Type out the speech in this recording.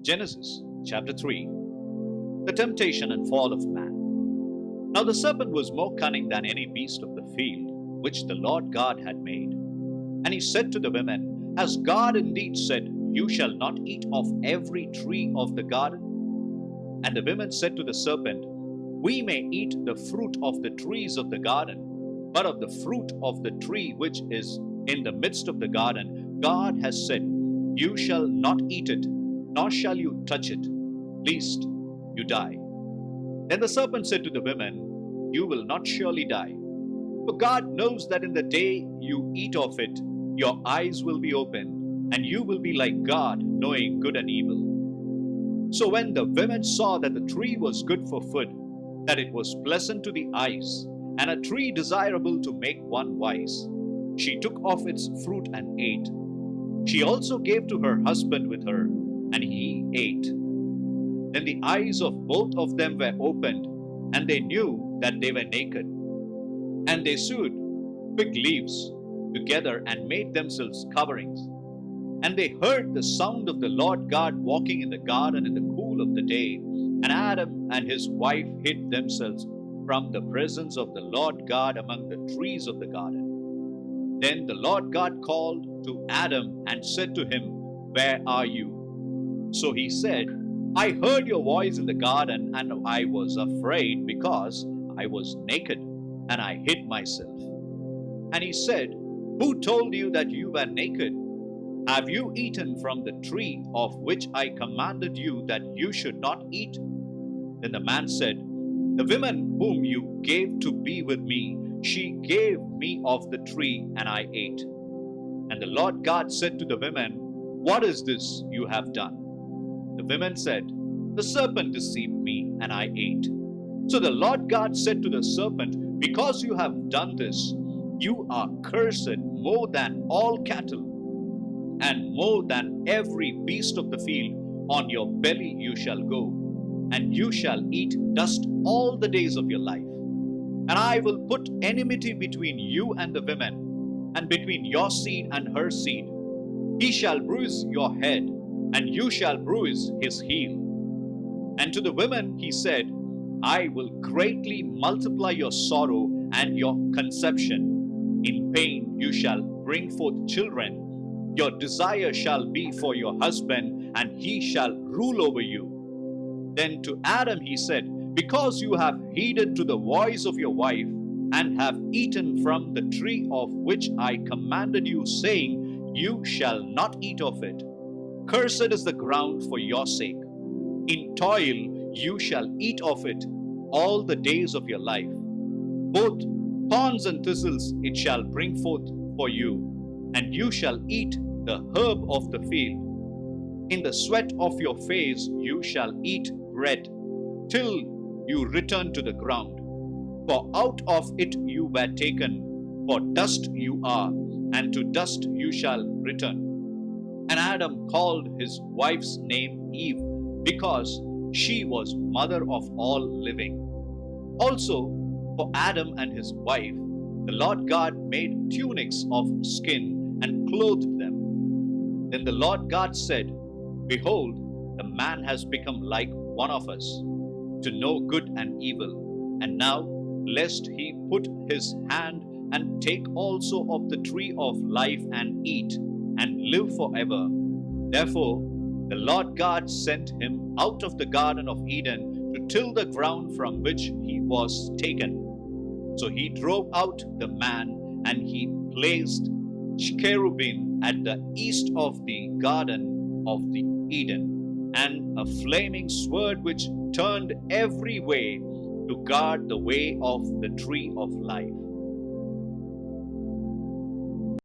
Genesis chapter 3. The temptation and fall of man. Now the serpent was more cunning than any beast of the field which the Lord God had made. And he said to the women, Has God indeed said, You shall not eat of every tree of the garden? And the women said to the serpent, We may eat the fruit of the trees of the garden, but of the fruit of the tree which is in the midst of the garden, God has said, You shall not eat it, nor shall you touch it, lest you die. Then the serpent said to the women, You will not surely die. For God knows that in the day you eat of it, your eyes will be opened, and you will be like God, knowing good and evil. So when the women saw that the tree was good for food, that it was pleasant to the eyes, and a tree desirable to make one wise, she took of its fruit and ate. She also gave to her husband with her, and he ate. Then the eyes of both of them were opened, and they knew that they were naked. And they sewed fig leaves together and made themselves coverings. And they heard the sound of the Lord God walking in the garden in the cool of the day. And Adam and his wife hid themselves from the presence of the Lord God among the trees of the garden. Then the Lord God called to Adam and said to him, Where are you? So he said, I heard your voice in the garden, and I was afraid because I was naked, and I hid myself. And he said, Who told you that you were naked? Have you eaten from the tree of which I commanded you that you should not eat? Then the man said, The woman whom you gave to be with me, she gave me of the tree, and I ate. And the Lord God said to the women, What is this you have done? The women said, The serpent deceived me, and I ate. So the Lord God said to the serpent, Because you have done this, you are cursed more than all cattle, and more than every beast of the field. On your belly you shall go, and you shall eat dust all the days of your life. And I will put enmity between you and the women, and between your seed and her seed. He shall bruise your head, and you shall bruise his heel. And to the women he said, I will greatly multiply your sorrow and your conception. In pain you shall bring forth children. Your desire shall be for your husband, and he shall rule over you. Then to Adam he said, Because you have heeded to the voice of your wife, and have eaten from the tree of which I commanded you, saying, You shall not eat of it. Cursed is the ground for your sake. In toil you shall eat of it all the days of your life. Both thorns and thistles it shall bring forth for you, and you shall eat the herb of the field. In the sweat of your face you shall eat bread, till you return to the ground. For out of it you were taken, for dust you are, and to dust you shall return. And Adam called his wife's name Eve, because she was mother of all living. Also, for Adam and his wife, the Lord God made tunics of skin and clothed them. Then the Lord God said, Behold, the man has become like one of us, to know good and evil. And now, lest he put his hand and take also of the tree of life and eat, and live forever. Therefore, the Lord God sent him out of the Garden of Eden to till the ground from which he was taken. So he drove out the man, and he placed cherubim at the east of the Garden of the Eden, and a flaming sword which turned every way to guard the way of the tree of life.